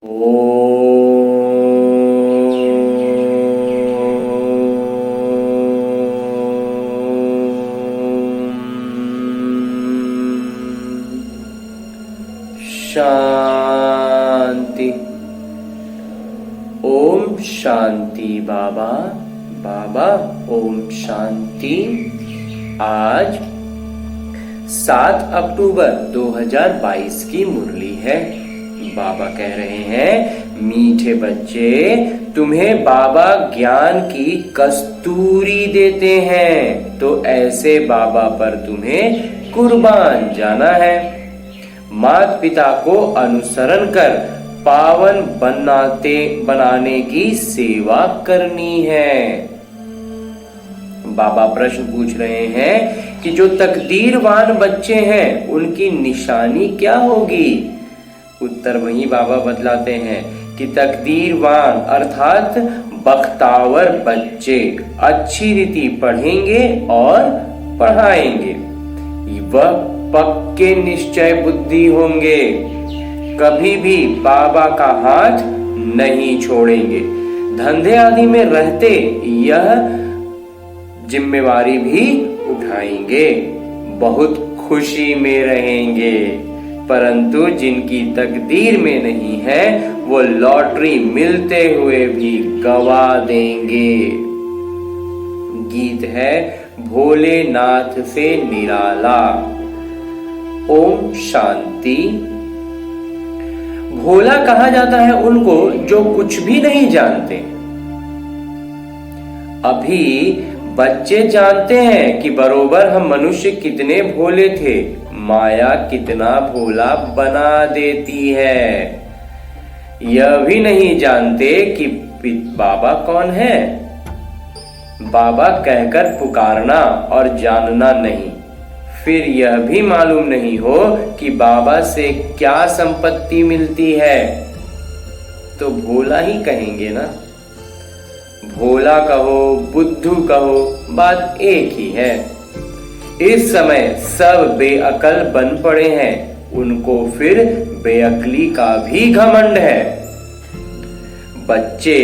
शांति। ओम शांति। बाबा बाबा ओम शांति। आज 7 अक्टूबर 2022 की मुरली है। बाबा कह रहे हैं, मीठे बच्चे, तुम्हें बाबा ज्ञान की कस्तूरी देते हैं, तो ऐसे बाबा पर तुम्हें कुर्बान जाना है। माता पिता को अनुसरण कर पावन बनाने की सेवा करनी है। बाबा प्रश्न पूछ रहे हैं कि जो तकदीरवान बच्चे हैं उनकी निशानी क्या होगी। उत्तर वही बाबा बतलाते हैं कि तकदीरवान अर्थात बख्तावर बच्चे अच्छी रीति पढ़ेंगे और पढ़ाएंगे। वह पक्के निश्चय बुद्धि होंगे, कभी भी बाबा का हाथ नहीं छोड़ेंगे। धंधे आदि में रहते यह जिम्मेवारी भी उठाएंगे, बहुत खुशी में रहेंगे। परंतु जिनकी तकदीर में नहीं है वो लॉटरी मिलते हुए भी गवा देंगे। गीत है भोलेनाथ से निराला। ओम शांति। भोला कहा जाता है उनको जो कुछ भी नहीं जानते। अभी बच्चे जानते हैं कि बरोबर हम मनुष्य कितने भोले थे, माया कितना भोला बना देती है। यह भी नहीं जानते कि बाबा कौन है। बाबा कहकर पुकारना और जानना नहीं। फिर यह भी मालूम नहीं हो कि बाबा से क्या संपत्ति मिलती है, तो भोला ही कहेंगे ना। भोला कहो बुद्धू कहो, बात एक ही है। इस समय सब बेअकल बन पड़े हैं, उनको फिर बेअकली का भी घमंड है। बच्चे,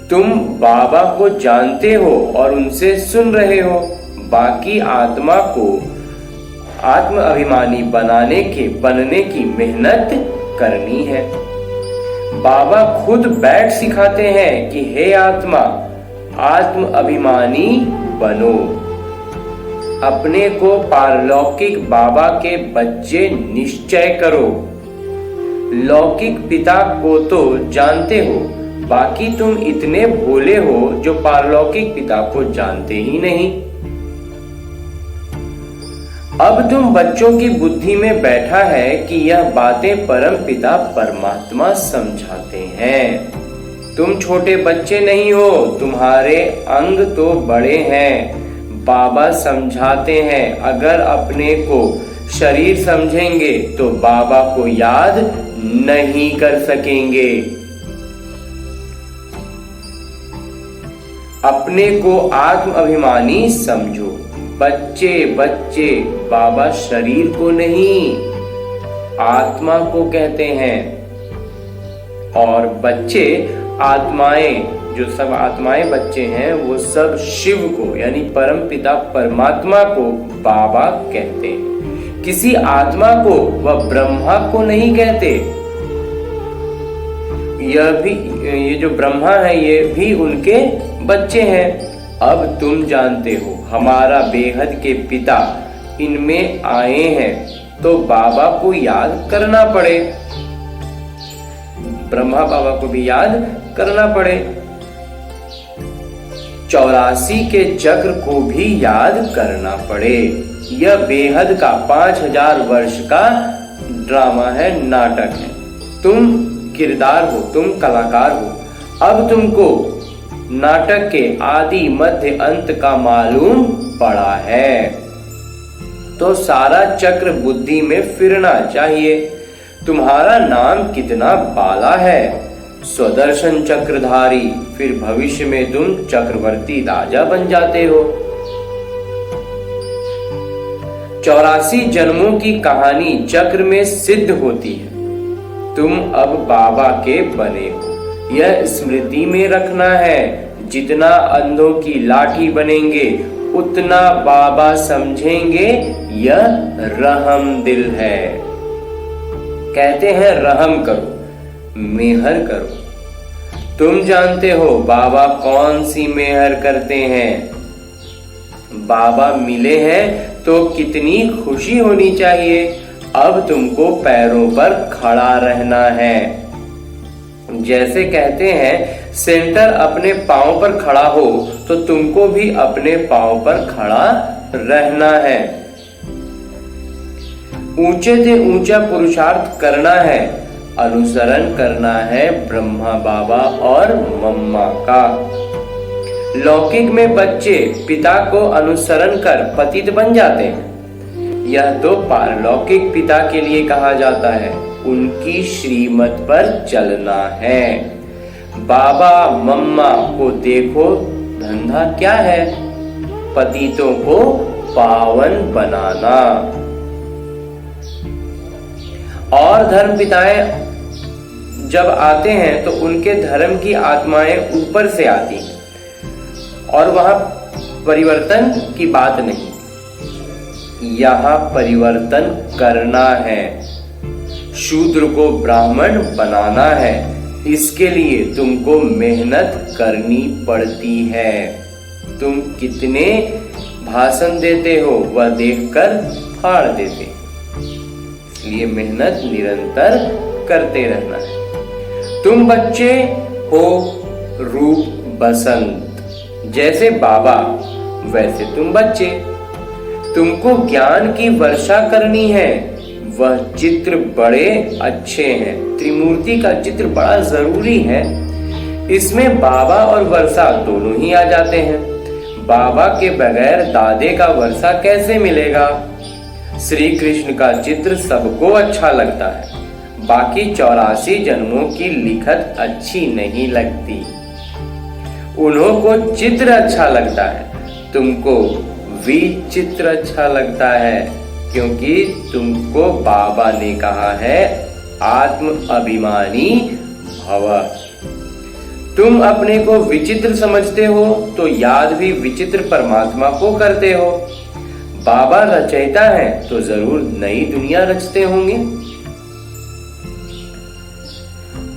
तुम बाबा को जानते हो और उनसे सुन रहे हो, बाकी आत्मा को आत्म अभिमानी बनने की मेहनत करनी है। बाबा खुद बैठ सिखाते हैं कि हे आत्मा, आत्म अभिमानी बनो। अपने को पारलौकिक बाबा के बच्चे निश्चय करो। लौकिक पिता को तो जानते हो, बाकी तुम इतने भोले हो जो पारलौकिक पिता को जानते ही नहीं। अब तुम बच्चों की बुद्धि में बैठा है कि यह बातें परम पिता परमात्मा समझाते हैं। तुम छोटे बच्चे नहीं हो, तुम्हारे अंग तो बड़े हैं। बाबा समझाते हैं, अगर अपने को शरीर समझेंगे तो बाबा को याद नहीं कर सकेंगे। अपने को आत्म अभिमानी समझो। बच्चे बच्चे, बाबा शरीर को नहीं आत्मा को कहते हैं। और बच्चे आत्माएं, जो सब आत्माएं बच्चे हैं वो सब शिव को यानी परम पिता परमात्मा को बाबा कहते हैं। किसी आत्मा को वह ब्रह्मा को नहीं कहते। ये जो ब्रह्मा है ये भी उनके बच्चे हैं। अब तुम जानते हो हमारा बेहद के पिता इनमें आए हैं, तो बाबा को याद करना पड़े, ब्रह्मा बाबा को भी याद करना पड़े। 84 के चक्र को भी याद करना पड़े। यह बेहद का 5000 वर्ष का ड्रामा है, नाटक है। तुम किरदार हो, तुम कलाकार हो। अब तुमको नाटक के आदि मध्य अंत का मालूम पड़ा है, तो सारा चक्र बुद्धि में फिरना चाहिए। तुम्हारा नाम कितना बाला है, स्वदर्शन चक्रधारी। फिर भविष्य में तुम चक्रवर्ती राजा बन जाते हो। 84 जन्मों की कहानी चक्र में सिद्ध होती है। तुम अब बाबा के बने हो, यह स्मृति में रखना है। जितना अंधों की लाठी बनेंगे उतना बाबा समझेंगे यह रहम दिल है। कहते हैं रहम करो, मेहर करो। तुम जानते हो बाबा कौन सी मेहर करते हैं। बाबा मिले हैं तो कितनी खुशी होनी चाहिए। अब तुमको पैरों पर खड़ा रहना है। जैसे कहते हैं सेंटर अपने पांव पर खड़ा हो, तो तुमको भी अपने पांव पर खड़ा रहना है। ऊंचे से ऊंचा पुरुषार्थ करना है। अनुसरण करना है ब्रह्मा बाबा और मम्मा का। लौकिक में बच्चे पिता को अनुसरण कर पतित बन जाते हैं। यह तो पारलौकिक पिता के लिए कहा जाता है। उनकी श्रीमत पर चलना है। बाबा मम्मा को देखो, धंधा क्या है? पतितों को पावन बनाना। और धर्म पिताएं जब आते हैं तो उनके धर्म की आत्माएं ऊपर से आती हैं और वहां परिवर्तन की बात नहीं, यहां परिवर्तन करना है। शूद्र को ब्राह्मण बनाना है। इसके लिए तुमको मेहनत करनी पड़ती है। तुम कितने भाषण देते हो वह देखकर फाड़ देते, इसलिए मेहनत निरंतर करते रहना है। तुम बच्चे हो रूप बसंत, जैसे बाबा वैसे तुम बच्चे। तुमको ज्ञान की वर्षा करनी है। वह चित्र बड़े अच्छे हैं। त्रिमूर्ति का चित्र बड़ा जरूरी है। इसमें बाबा और वर्षा दोनों ही आ जाते हैं। बाबा के बगैर दादे का वर्षा कैसे मिलेगा? श्री कृष्ण का चित्र सबको अच्छा लगता है। बाकी 84 जन्मों की लिखत अच्छी नहीं लगती। उन्हों को चित्र अच्छा लगता है, तुमको विचित्र अच्छा लगता है, क्योंकि तुमको बाबा ने कहा है आत्म अभिमानी भव। तुम अपने को विचित्र समझते हो तो याद भी विचित्र परमात्मा को करते हो। बाबा रचयिता है तो जरूर नई दुनिया रचते होंगे।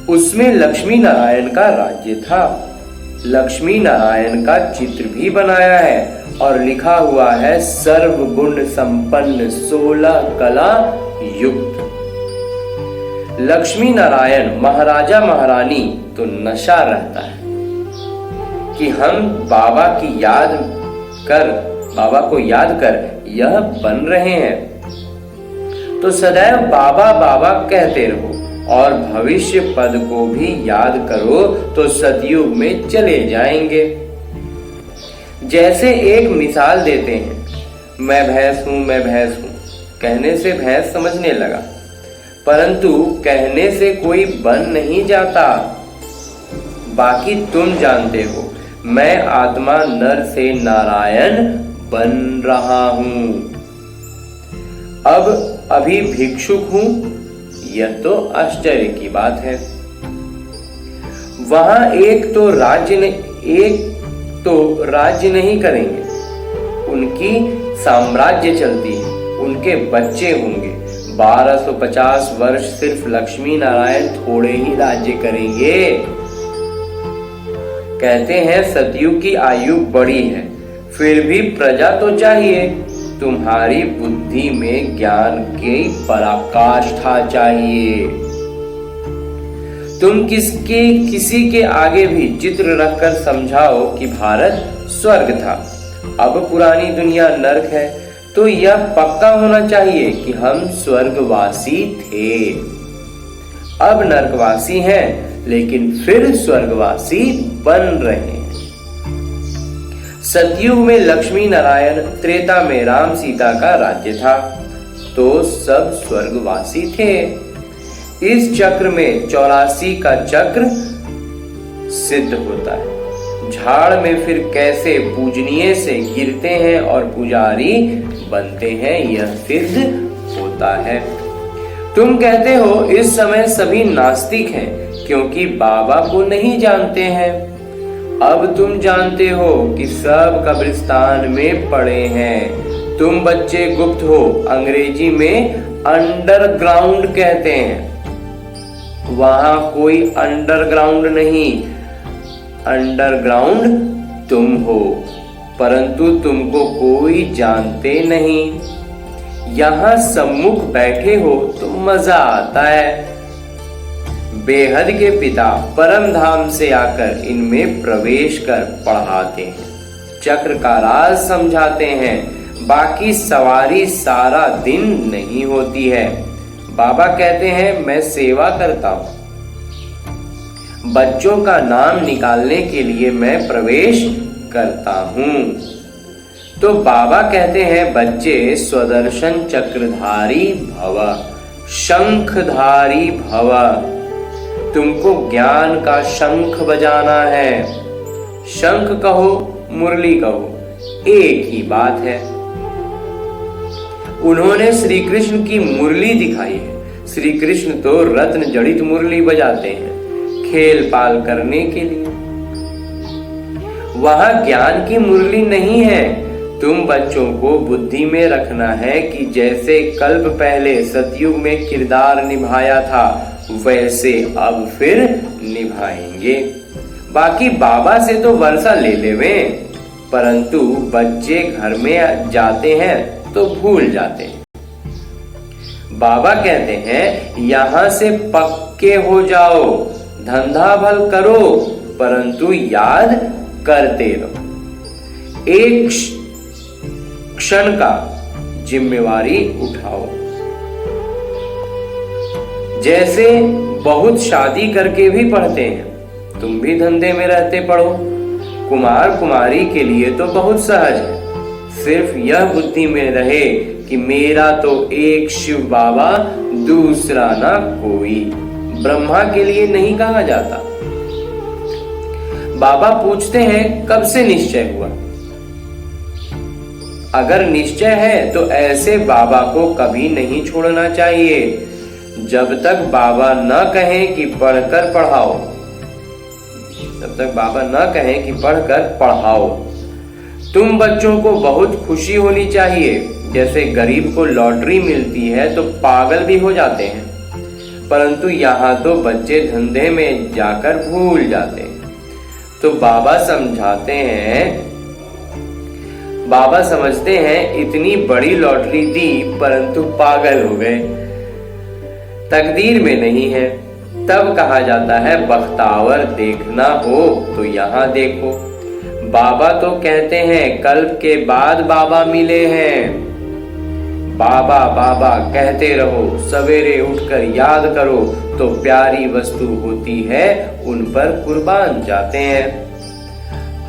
उसमें लक्ष्मी नारायण का राज्य था। लक्ष्मी नारायण का चित्र भी बनाया है और लिखा हुआ है सर्व गुण संपन्न 16 कला युक्त। लक्ष्मी नारायण महाराजा महारानी तो नशा रहता है कि हम बाबा को याद कर यह बन रहे हैं। तो सदैव बाबा बाबा कहते रहो और भविष्य पद को भी याद करो तो सतयुग में चले जाएंगे। जैसे एक मिसाल देते हैं, मैं भैंस हूं, मैं भैंस हूं। कहने से भैंस समझने लगा, परंतु कहने से कोई बन नहीं जाता। बाकी तुम जानते हो मैं आत्मा नर से नारायण बन रहा हूं। अब अभी भिक्षुक हूं, यह तो आश्चर्य की बात है। वहां एक तो राज्य नहीं करेंगे, उनकी साम्राज्य चलती है, उनके बच्चे होंगे। 1250 वर्ष सिर्फ लक्ष्मी नारायण थोड़े ही राज्य करेंगे। कहते हैं सतयुग की आयु बड़ी है, फिर भी प्रजा तो चाहिए। तुम्हारी बुद्धि में ज्ञान की पराकाष्ठा चाहिए। तुम किसी के आगे भी चित्र रखकर समझाओ कि भारत स्वर्ग था, अब पुरानी दुनिया नरक है, तो यह पक्का होना चाहिए कि हम स्वर्गवासी थे। अब नरकवासी हैं, लेकिन फिर स्वर्गवासी बन रहे हैं। सतयुग में लक्ष्मी नारायण, त्रेता में राम सीता का राज्य था, तो सब स्वर्गवासी थे। इस चक्र में 84 का चक्र सिद्ध होता है। झाड़ में फिर कैसे पूजनीय से गिरते हैं और पुजारी बनते हैं, यह सिद्ध होता है। तुम कहते हो इस समय सभी नास्तिक हैं क्योंकि बाबा को नहीं जानते हैं। अब तुम जानते हो कि सब कब्रिस्तान में पड़े हैं। तुम बच्चे गुप्त हो, अंग्रेजी में अंडरग्राउंड कहते हैं। वहां कोई अंडरग्राउंड नहीं, अंडरग्राउंड तुम हो, परंतु तुमको कोई जानते नहीं। यहां सम्मुख बैठे हो तो मजा आता है। बेहद के पिता परम धाम से आकर इनमें प्रवेश कर पढ़ाते हैं, चक्र का राज समझाते हैं। बाकी सवारी सारा दिन नहीं होती है। बाबा कहते हैं मैं सेवा करता हूं, बच्चों का नाम निकालने के लिए मैं प्रवेश करता हूं। तो बाबा कहते हैं बच्चे स्वदर्शन चक्रधारी भव, शंखधारी भव। तुमको ज्ञान का शंख बजाना है। शंख कहो मुरली कहो, एक ही बात है। उन्होंने श्री कृष्ण की मुरली दिखाई है। श्री कृष्ण तो रत्न जड़ित मुरली बजाते हैं खेल पाल करने के लिए। वहां ज्ञान की मुरली नहीं है। तुम बच्चों को बुद्धि में रखना है कि जैसे कल्प पहले सतयुग में किरदार निभाया था वैसे अब फिर निभाएंगे। बाकी बाबा से तो वर्षा ले लेवें, परंतु बच्चे घर में जाते हैं तो भूल जाते हैं। बाबा कहते हैं यहां से पक्के हो जाओ, धंधा भल करो परंतु याद करते रहो। एक क्षण का जिम्मेवारी उठाओ। जैसे बहुत शादी करके भी पढ़ते हैं, तुम भी धंधे में रहते पढ़ो। कुमार कुमारी के लिए तो बहुत सहज है, सिर्फ यह बुद्धि में रहे कि मेरा तो एक शिव बाबा दूसरा ना कोई। ब्रह्मा के लिए नहीं कहा जाता। बाबा पूछते हैं कब से निश्चय हुआ। अगर निश्चय है तो ऐसे बाबा को कभी नहीं छोड़ना चाहिए जब तक बाबा न कहें कि पढ़कर पढ़ाओ, जब तक बाबा न कहें कि पढ़कर पढ़ाओ। तुम बच्चों को बहुत खुशी होनी चाहिए। जैसे गरीब को लॉटरी मिलती है तो पागल भी हो जाते हैं, परंतु यहाँ तो बच्चे धंधे में जाकर भूल जाते हैं। तो बाबा समझाते हैं, बाबा समझते हैं इतनी बड़ी लॉटरी दी परंतु पागल हो गए, तकदीर में नहीं है। तब कहा जाता है बख्तावर देखना हो तो यहाँ देखो। बाबा तो कहते हैं कल्प के बाद बाबा मिले हैं। बाबा बाबा कहते रहो, सवेरे उठकर याद करो तो प्यारी वस्तु होती है उन पर कुर्बान जाते हैं।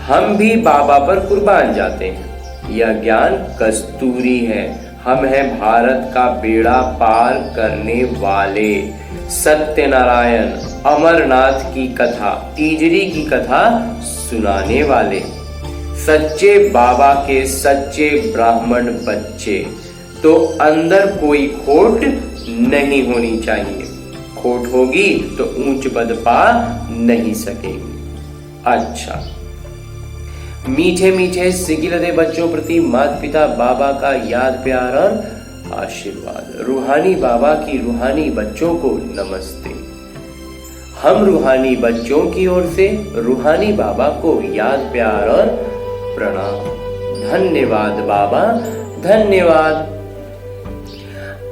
हम भी बाबा पर कुर्बान जाते हैं। यह ज्ञान कस्तूरी है। हम हैं भारत का बेड़ा पार करने वाले। सत्यनारायण अमरनाथ की कथा, तीजरी की कथा सुनाने वाले, सच्चे बाबा के सच्चे ब्राह्मण बच्चे। तो अंदर कोई खोट नहीं होनी चाहिए। खोट होगी तो ऊंच पद पा नहीं सकेगी। अच्छा, मीठे मीठे सिगिलते बच्चों प्रति माता पिता बाबा का याद प्यार और आशीर्वाद। रूहानी बाबा की रूहानी बच्चों को नमस्ते। हम रूहानी बच्चों की ओर से रूहानी बाबा को याद प्यार और प्रणाम। धन्यवाद बाबा, धन्यवाद।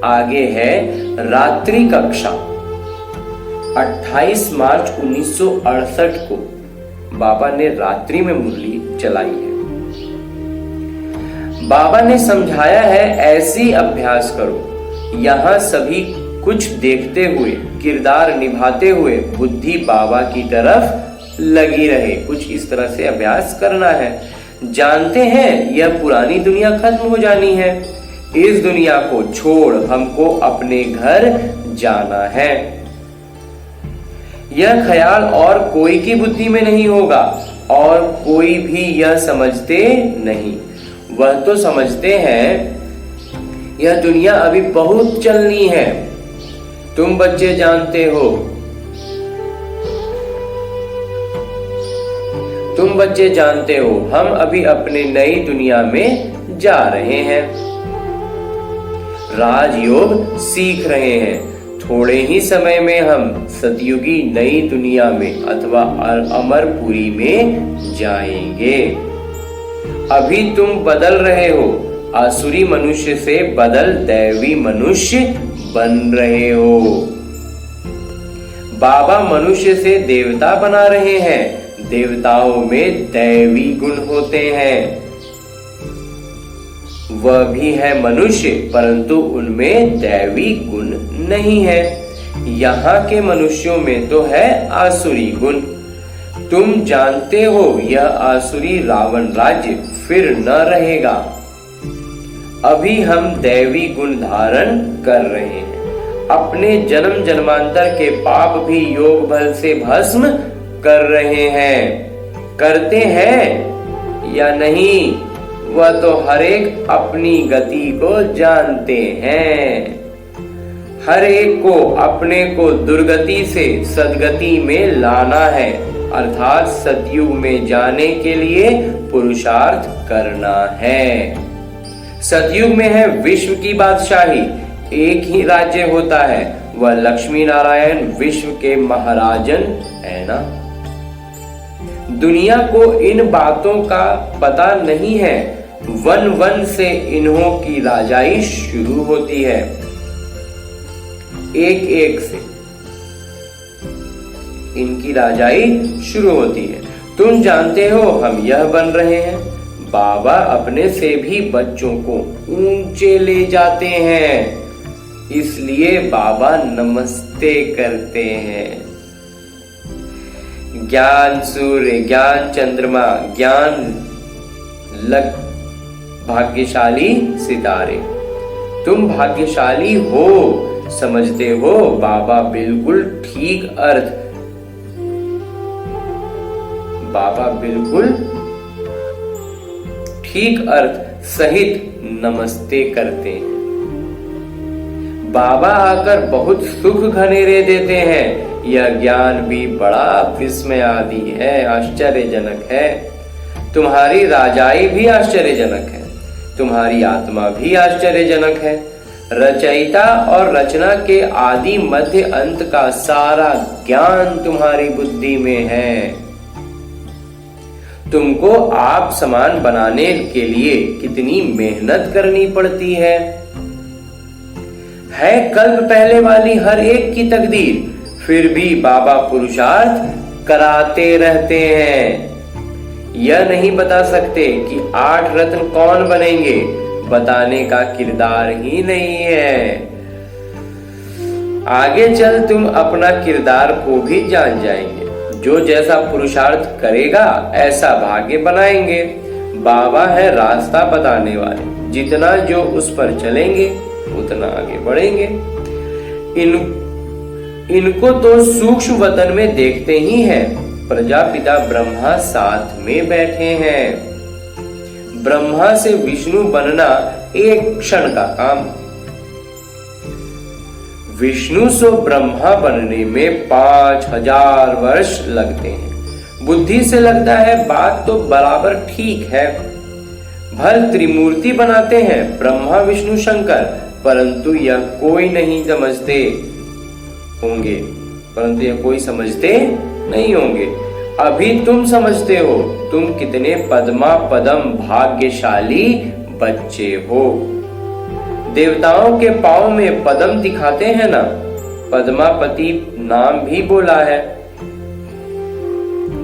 आगे है रात्रि कक्षा। 28 मार्च 1968 को बाबा ने रात्रि में मुरली चलाई है। बाबा ने समझाया है ऐसी अभ्यास करो। यहाँ सभी कुछ देखते हुए, किरदार निभाते हुए बुद्धि बाबा की तरफ लगी रहे। कुछ इस तरह से अभ्यास करना है। जानते हैं यह पुरानी दुनिया खत्म हो जानी है। इस दुनिया को छोड़ हमको अपने घर जाना है। यह ख्याल और कोई की बुद्धि में नहीं होगा और कोई भी यह समझते नहीं। वह तो समझते हैं यह दुनिया अभी बहुत चलनी है, तुम बच्चे जानते हो, हम अभी अपने नई दुनिया में जा रहे हैं, राजयोग सीख रहे हैं। थोड़े ही समय में हम सतयुगी नई दुनिया में अथवा अमरपुरी में जाएंगे। अभी तुम बदल रहे हो, आसुरी मनुष्य से बदल दैवी मनुष्य बन रहे हो। बाबा मनुष्य से देवता बना रहे हैं। देवताओं में दैवी गुण होते हैं, वह भी है मनुष्य, परंतु उनमें दैवी गुण नहीं है। यहाँ के मनुष्यों में तो है आसुरी गुण। तुम जानते हो यह आसुरी रावण राज्य फिर न रहेगा। अभी हम दैवी गुण धारण कर रहे हैं। अपने जन्म जन्मांतर के पाप भी योग बल से भस्म कर रहे हैं। करते हैं या नहीं, वह तो हर एक अपनी गति को जानते हैं। हर एक को अपने को दुर्गति से सदगति में लाना है, अर्थात सतयुग में जाने के लिए पुरुषार्थ करना है। सतयुग में है विश्व की बादशाही। एक ही राज्य होता है, वह लक्ष्मी नारायण विश्व के महाराजन है ना। दुनिया को इन बातों का पता नहीं है। वन वन से इन्हों की राजाई शुरू होती है, एक एक से इनकी राजाई शुरू होती है। तुम जानते हो हम यह बन रहे हैं। बाबा अपने से भी बच्चों को ऊंचे ले जाते हैं, इसलिए बाबा नमस्ते करते हैं। ज्ञान सूर्य, ज्ञान चंद्रमा, ज्ञान लग भाग्यशाली सितारे। तुम भाग्यशाली हो, समझते हो। बाबा बिल्कुल ठीक अर्थ सहित नमस्ते करते हैं। बाबा आकर बहुत सुख घनेरे देते हैं। यह ज्ञान भी बड़ा विस्मयादि है, आश्चर्यजनक है। तुम्हारी राजाई भी आश्चर्यजनक है, तुम्हारी आत्मा भी आश्चर्यजनक है। रचयिता और रचना के आदि मध्य अंत का सारा ज्ञान तुम्हारी बुद्धि में है। तुमको आप समान बनाने के लिए कितनी मेहनत करनी पड़ती है कल्प पहले वाली हर एक की तकदीर, फिर भी बाबा पुरुषार्थ कराते रहते हैं। यह नहीं बता सकते कि 8 रत्न कौन बनेंगे, बताने का किरदार ही नहीं है। आगे चल तुम अपना किरदार को भी जान जाएंगे। जो जैसा पुरुषार्थ करेगा ऐसा भाग्य बनाएंगे। बाबा है रास्ता बताने वाले, जितना जो उस पर चलेंगे उतना आगे बढ़ेंगे। इनको तो सूक्ष्म वतन में देखते ही हैं। प्रजापिता ब्रह्मा साथ में बैठे हैं। ब्रह्मा से विष्णु बनना एक क्षण का काम। विष्णु से ब्रह्मा बनने में 5000 वर्ष लगते हैं। बुद्धि से लगता है बात तो बराबर ठीक है। भल त्रिमूर्ति बनाते हैं ब्रह्मा विष्णु शंकर, परंतु यह कोई समझते नहीं होंगे। अभी तुम समझते हो। तुम कितने पद्मा पदम भाग्यशाली बच्चे हो। देवताओं के पांव में पद्म दिखाते हैं ना, पद्मापति नाम भी बोला है,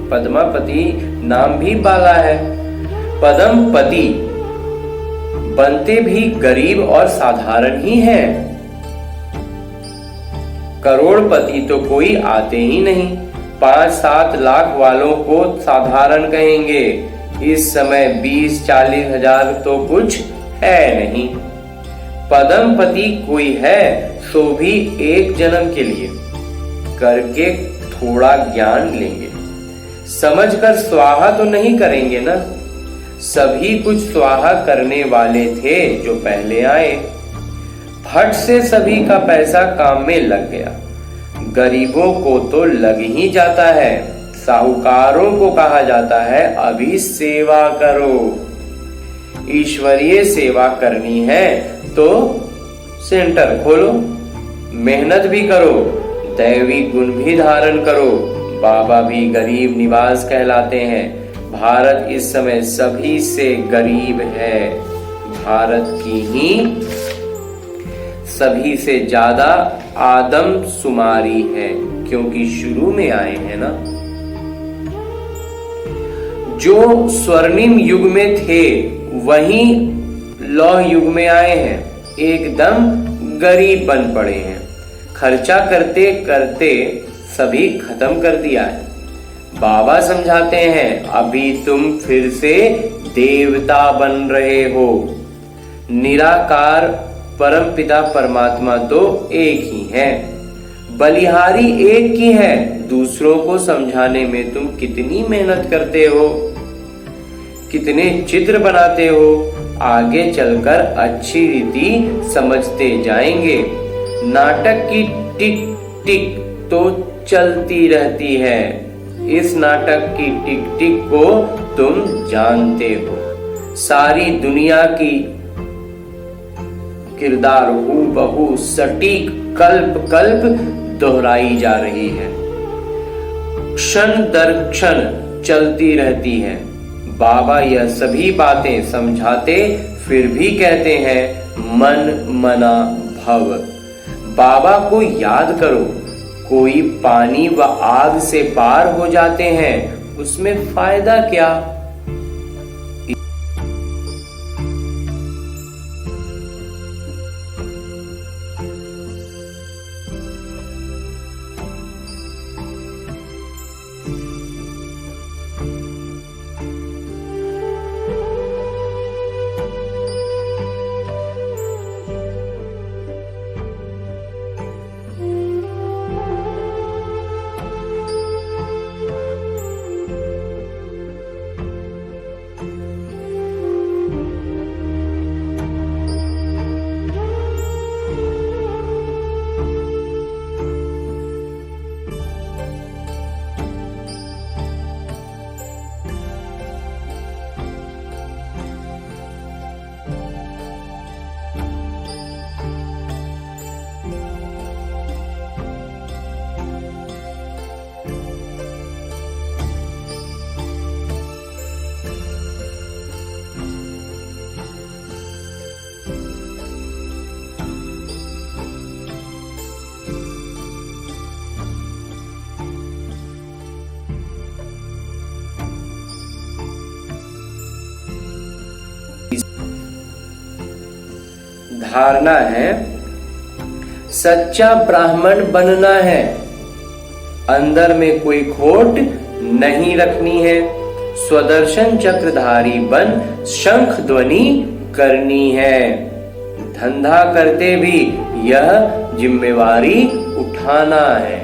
पद्मापति नाम भी बाला है। पद्मपति बनते भी गरीब और साधारण ही हैं। करोड़पति तो कोई आते ही नहीं। 5-7 लाख वालों को साधारण कहेंगे। इस समय 20-40 हजार तो कुछ है नहीं। पद्मपति कोई है सो भी एक जन्म के लिए करके थोड़ा ज्ञान लेंगे, समझकर स्वाहा तो नहीं करेंगे ना। सभी कुछ स्वाहा करने वाले थे जो पहले आए। फट से सभी का पैसा काम में लग गया। गरीबों को तो लग ही जाता है, साहूकारों को कहा जाता है अभी सेवा करो। ईश्वरीय सेवा करनी है तो सेंटर खोलो, मेहनत भी करो, दैवी गुण भी धारण करो। बाबा भी गरीब निवास कहलाते हैं। भारत इस समय सभी से गरीब है। भारत की ही सभी से ज्यादा आदमशुमारी है, क्योंकि शुरू में आए हैं ना। जो स्वर्णिम युग में थे वही लौह युग में आए हैं, एकदम गरीब बन पड़े हैं। खर्चा करते करते सभी खत्म कर दिया है। बाबा समझाते हैं अभी तुम फिर से देवता बन रहे हो। निराकार परमपिता परमात्मा तो एक ही है, बलिहारी एक ही है। दूसरों को समझाने में तुम कितनी मेहनत करते हो, कितने चित्र बनाते हो, आगे चलकर अच्छी रीति समझते जाएंगे। नाटक की टिक टिक तो चलती रहती है। इस नाटक की टिक टिक को तुम जानते हो। सारी दुनिया की किरदार हूबहू सटीक कल्प कल्प दोहराई जा रही है, क्षण दर क्षण चलती रहती है। बाबा यह सभी बातें समझाते फिर भी कहते हैं मन मना भव। बाबा को याद करो। कोई पानी व आग से पार हो जाते हैं, उसमें फायदा क्या। धारणा है सच्चा ब्राह्मण बनना है, अंदर में कोई खोट नहीं रखनी है। स्वदर्शन चक्रधारी बन शंख ध्वनि करनी है। धंधा करते भी यह जिम्मेवारी उठाना है।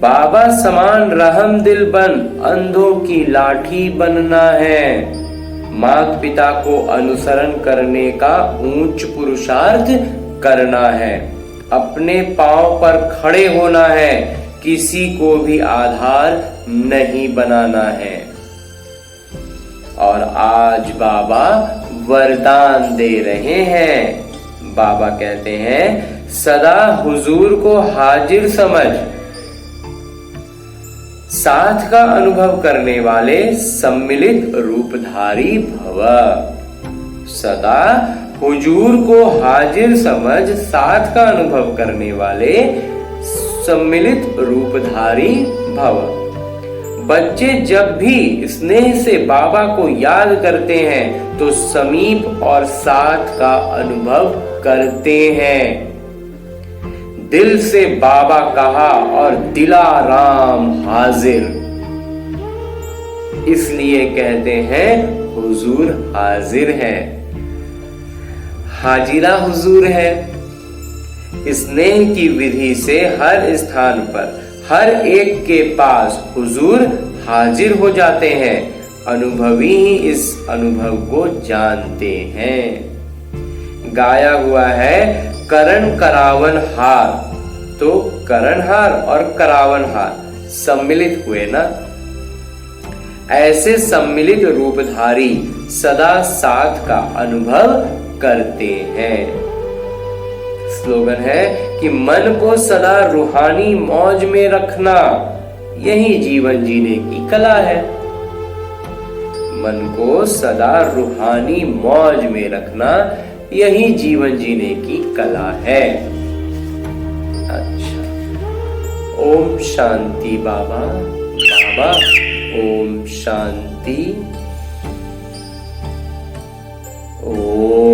बाबा समान रहम दिल बन अंधों की लाठी बनना है। माता पिता को अनुसरण करने का ऊंच पुरुषार्थ करना है। अपने पांव पर खड़े होना है, किसी को भी आधार नहीं बनाना है। और आज बाबा वरदान दे रहे हैं। बाबा कहते हैं सदा हुजूर को हाजिर समझ, साथ का अनुभव करने वाले सम्मिलित रूपधारी भव। सदा हुजूर को हाजिर समझ, साथ का अनुभव करने वाले सम्मिलित रूपधारी भव। बच्चे जब भी स्नेह से बाबा को याद करते हैं तो समीप और साथ का अनुभव करते हैं। दिल से बाबा कहा और दिलाराम हाजिर, इसलिए कहते हैं हुजूर हाजिर है। हाजिरा हुजूर है। स्नेह की विधि से हर स्थान पर हर एक के पास हुजूर हाजिर हो जाते हैं। अनुभवी ही इस अनुभव को जानते हैं। गाया हुआ है करण करावन हार। तो करणहार और करावन हार सम्मिलित हुए ना। ऐसे सम्मिलित रूपधारी सदा साथ का अनुभव करते हैं। स्लोगन है कि मन को सदा रूहानी मौज में रखना यही जीवन जीने की कला है। मन को सदा रूहानी मौज में रखना यही जीवन जीने की कला है। अच्छा, ओम शांति बाबा। बाबा ओम शांति। ओम